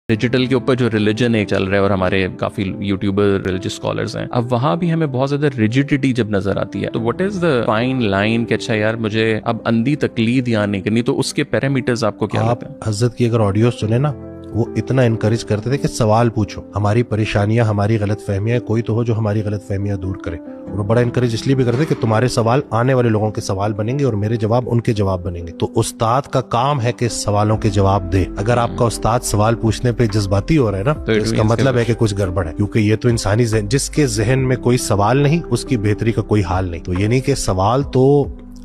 Digital کے اوپر جو ریلیجن ایک چل رہا ہے اور ہمارے کافی یوٹیوبر ریلیجس اسکالرز ہیں, اب وہاں بھی ہمیں بہت زیادہ ریجیڈیٹی جب نظر آتی ہے, تو what is the fine line کہ اچھا یار مجھے اب اندھی تقلید یہاں نہیں کرنی, تو اس کے پیرامیٹرز آپ کو کیا لگتے ہیں؟ آپ حضرت کی اگر آڈیو سنے نا, وہ اتنا انکریج کرتے تھے کہ سوال پوچھو, ہماری پریشانیاں, ہماری غلط فہمیاں, کوئی تو ہو جو ہماری غلط فہمیاں دور کرے. اور بڑا انکریج اس لیے بھی کرتے کہ تمہارے سوال آنے والے لوگوں کے سوال بنیں گے اور میرے جواب ان کے جواب بنیں گے. تو استاد کا کام ہے کہ سوالوں کے جواب دے. اگر آپ کا استاد سوال پوچھنے پہ جذباتی ہو رہا ہے نا, تو اس کا مطلب ہے کہ کچھ گڑبڑ ہے, کیونکہ یہ تو انسانی ذہن, جس کے ذہن میں کوئی سوال نہیں اس کی بہتری کا کوئی حال نہیں. تو یہ نہیں کہ سوال تو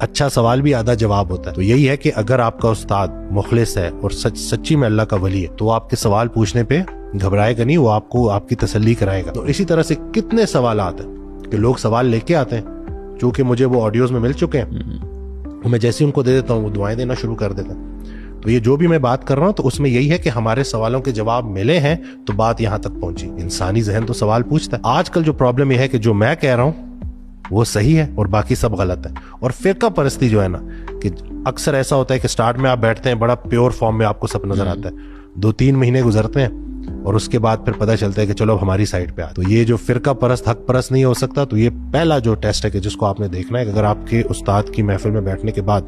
اچھا سوال بھی آدھا جواب ہوتا ہے. تو یہی ہے کہ اگر آپ کا استاد مخلص ہے اور سچی میں اللہ کا ولی ہے, تو آپ کے سوال پوچھنے پہ گھبرائے گا نہیں, وہ آپ کو آپ کی تسلی کرائے گا. تو اسی طرح سے کتنے سوالات ہیں کہ لوگ سوال لے کے آتے ہیں, چونکہ مجھے وہ آڈیوز میں مل چکے ہیں, میں جیسے ان کو دے دیتا ہوں وہ دعائیں دینا شروع کر دیتے ہیں. تو یہ جو بھی میں بات کر رہا ہوں تو اس میں یہی ہے کہ ہمارے سوالوں کے جواب ملے ہیں تو بات یہاں تک پہنچی. انسانی ذہن تو سوال پوچھتا ہے. آج کل جو پرابلم یہ ہے کہ جو میں کہہ رہا ہوں وہ صحیح ہے اور باقی سب غلط ہے. اور فرقہ پرستی جو ہے نا, کہ اکثر ایسا ہوتا ہے کہ سٹارٹ میں آپ بیٹھتے ہیں بڑا پیور فارم میں آپ کو سب نظر آتا ہے, 2-3 مہینے گزرتے ہیں اور اس کے بعد پھر پتہ چلتا ہے کہ چلو ہماری سائڈ پہ آ. تو یہ جو فرقہ پرست حق پرست نہیں ہو سکتا. تو یہ پہلا جو ٹیسٹ ہے کہ جس کو آپ نے دیکھنا ہے کہ اگر آپ کے استاد کی محفل میں بیٹھنے کے بعد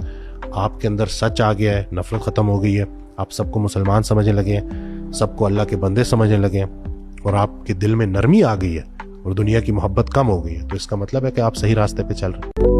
آپ کے اندر سچ آ گیا ہے, نفرت ختم ہو گئی ہے, آپ سب کو مسلمان سمجھنے لگے ہیں, سب کو اللہ کے بندے سمجھنے لگے ہیں, اور آپ کے دل میں نرمی آ گئی ہے اور دنیا کی محبت کم ہو گئی ہے, تو اس کا مطلب ہے کہ آپ صحیح راستے پہ چل رہے ہیں.